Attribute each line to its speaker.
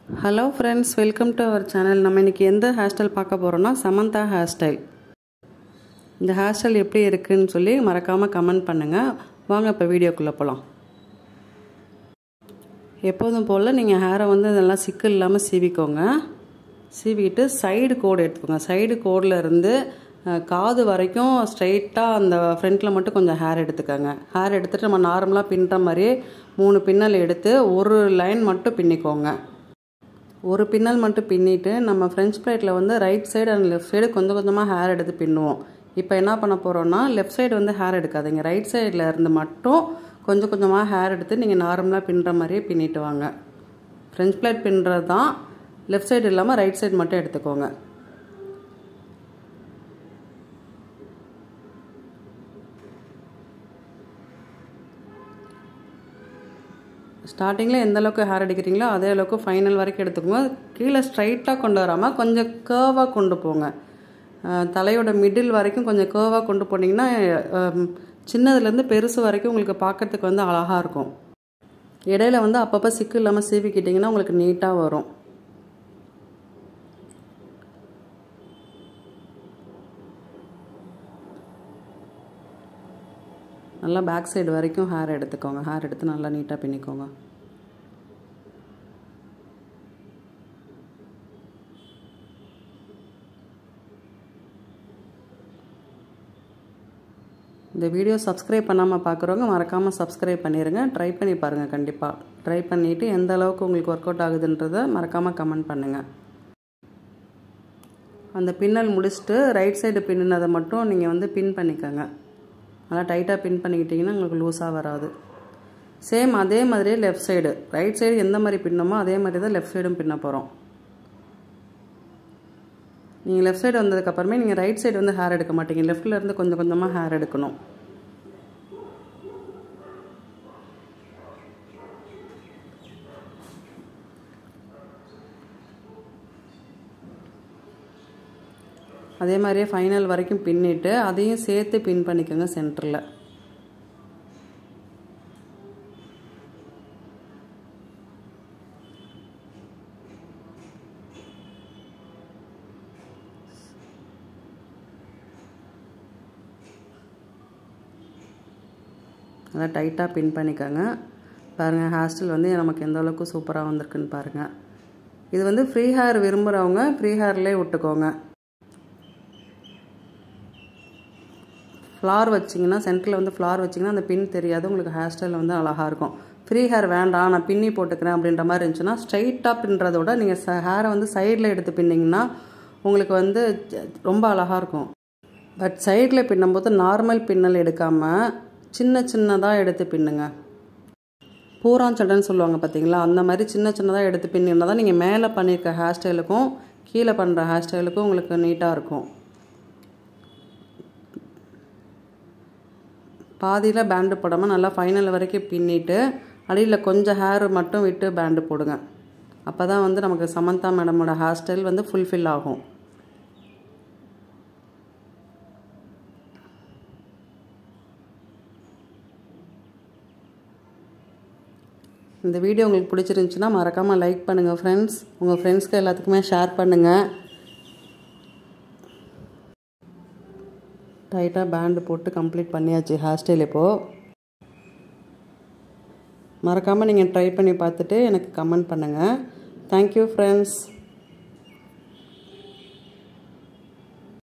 Speaker 1: Hello friends, welcome to our channel. நம்ம இன்னைக்கு எந்த ஹேர் ஸ்டைல் பார்க்க போறோம்னா சமந்தா ஹேர் ஸ்டைல். இந்த ஹேர் ஸ்டைல் எப்படி இருக்குன்னு சொல்லி மறக்காம கமெண்ட் பண்ணுங்க. வாங்க இப்ப வீடியோக்குள்ள போலாம். எப்போதும் போல நீங்க ஹேரை வந்து நல்லா சிக்கல் இல்லாம சீவிக்கோங்க. சீவிட்டு சைடு கோடு எடுத்துக்கோங்க. சைடு கோட்ல இருந்து காது வரைக்கும் ஸ்ட்ரைட்டா அந்த ஃப்ரண்ட்ல மட்டும் கொஞ்சம் ஹேர் எடுத்துக்கங்க. ஹேர் எடுத்துட்டு நம்ம நார்மலா பின்னுற மாதிரியே 3 பின்னல் எடுத்து ஒரு லைன் மட்டும் பின்னிக்கோங்க. ஒரு பின்னல் மட்டும் பின்னிட்டு நம்ம ஃப்ரெஞ்ச் பிளேட்டில் வந்து right side and left side கொஞ்சம் கொஞ்சமாக ஹேர் எடுத்து பின்னுவோம். இப்போ என்ன பண்ண போகிறோன்னா லெஃப்ட் சைடு வந்து ஹேர் எடுக்காதீங்க. ரைட் சைடில் இருந்து மட்டும் கொஞ்சம் கொஞ்சமாக ஹேர் எடுத்து நீங்கள் நார்மலாக பின்னுற மாதிரியே பின்னிட்டு வாங்க. ஃப்ரெஞ்ச் பிளேட் பின்னுறது தான், லெஃப்ட் சைடு இல்லாமல் ரைட் சைடு மட்டும் எடுத்துக்கோங்க. ஸ்டார்டிங்கில் எந்த அளவுக்கு ஹேர் எடுக்கிறீங்களோ அதே அளவுக்கு ஃபைனல் வரைக்கும் எடுத்துக்கோங்க. கீழே ஸ்ட்ரைட்டாக கொண்டு வராமல் கொஞ்சம் கேர்வாக கொண்டு போங்க. தலையோட மிடில் வரைக்கும் கொஞ்சம் கேர்வாக கொண்டு போனீங்கன்னா சின்னதுலேருந்து பெருசு வரைக்கும் உங்களுக்கு பார்க்கறதுக்கு வந்து அழகாக இருக்கும். இடையில வந்து அப்பப்போ சிக்கு இல்லாமல் சீவிக்கிட்டிங்கன்னா உங்களுக்கு நீட்டாக வரும். நல்லா பேக் சைடு வரைக்கும் ஹேர் எடுத்துக்கோங்க. ஹேர் எடுத்து நல்லா நீட்டாக பின்னிக்கோங்க. இந்த வீடியோ சப்ஸ்கிரைப் பண்ணாமல் பார்க்குறவங்க மறக்காமல் சப்ஸ்கிரைப் பண்ணிடுங்க. ட்ரை பண்ணி பாருங்கள். கண்டிப்பாக ட்ரை பண்ணிவிட்டு எந்த அளவுக்கு உங்களுக்கு ஒர்க் அவுட் ஆகுதுன்றதை மறக்காமல் கமெண்ட் பண்ணுங்கள். அந்த பின்னல் முடிச்சுட்டு ரைட் சைடு பின்னினதை மட்டும் நீங்கள் வந்து பின் பண்ணிக்கோங்க. நல்லா டைட்டாக பின் பண்ணிக்கிட்டிங்கன்னா உங்களுக்கு லூஸாக வராது. சேம் அதே மாதிரியே லெஃப்ட் சைடு, ரைட் சைடு எந்த மாதிரி பின்னமோ அதே மாதிரி தான் லெஃப்ட் சைடும் பின்ன போகிறோம். நீங்கள் லெஃப்ட் சைடு வந்ததுக்கப்புறமே நீங்கள் ரைட் சைடு வந்து ஹேர் எடுக்க மாட்டீங்க. லெஃப்டில் இருந்து கொஞ்சம் கொஞ்சமாக ஹேர் எடுக்கணும். அதே மாதிரியே ஃபைனல் வரைக்கும் பின்னிட்டு அதையும் சேர்த்து பின் பண்ணிக்கோங்க சென்டரில். நல்லா டைட்டாக பின் பண்ணிக்கோங்க. பாருங்கள் ஹேர் ஸ்டைல் வந்து நமக்கு எந்த அளவுக்கு சூப்பராக வந்திருக்குன்னு பாருங்கள். இது வந்து ஃப்ரீ ஹேர் விரும்புகிறவங்க ஃப்ரீ ஹேர்லேயே விட்டுக்கோங்க. ஃப்ளார் வச்சிங்கன்னா சென்டரில் வந்து ஃப்ளார் வச்சிங்கன்னா அந்த பின் தெரியாது, உங்களுக்கு ஹேர் ஸ்டைல் வந்து அழகாக இருக்கும். ஃப்ரீ ஹேர் வேண்டாம் நான் பின்னி போட்டுக்கிறேன் அப்படின்ற மாதிரி இருந்துச்சுன்னா ஸ்ட்ரைட்டாக பின்னுறதோட நீங்கள் ஹேரை வந்து சைடில் எடுத்து பின்னிங்கன்னா உங்களுக்கு வந்து ரொம்ப அழகாக இருக்கும். பட் சைடில் பின்னும்போது நார்மல் பின்னல் எடுக்காமல் சின்ன சின்னதாக எடுத்து பின்னுங்க. பூராஞ்சடைன்னு சொல்லுவாங்க பார்த்தீங்களா, அந்த மாதிரி சின்ன சின்னதாக எடுத்து பின்னினா தான் நீங்கள் மேலே பண்ணியிருக்க ஹேர் ஸ்டைலுக்கும் கீழே பண்ணுற ஹேர் ஸ்டைலுக்கும் உங்களுக்கு நீட்டாக இருக்கும். பாதியில் பேண்டு போடாமல் நல்லா ஃபைனல் வரைக்கும் பின்னிட்டு அடியில் கொஞ்சம் ஹேர் மட்டும் விட்டு பேண்டு போடுங்க. அப்போ தான் வந்து நமக்கு சமந்தா மேடமோட ஹேர் ஸ்டைல் வந்து ஃபுல்ஃபில் ஆகும். இந்த வீடியோ உங்களுக்கு பிடிச்சிருந்துச்சுன்னா மறக்காமல் லைக் பண்ணுங்கள் ஃப்ரெண்ட்ஸ். உங்கள் ஃப்ரெண்ட்ஸ்க்கு எல்லாத்துக்குமே ஷேர் பண்ணுங்கள். டைட்டாக பேண்டு போட்டு கம்ப்ளீட் பண்ணியாச்சு ஹேர் ஸ்டைல். இப்போது மறக்காமல் நீங்கள் ட்ரை பண்ணி பார்த்துட்டு எனக்கு கமெண்ட் பண்ணுங்கள். Thank you friends.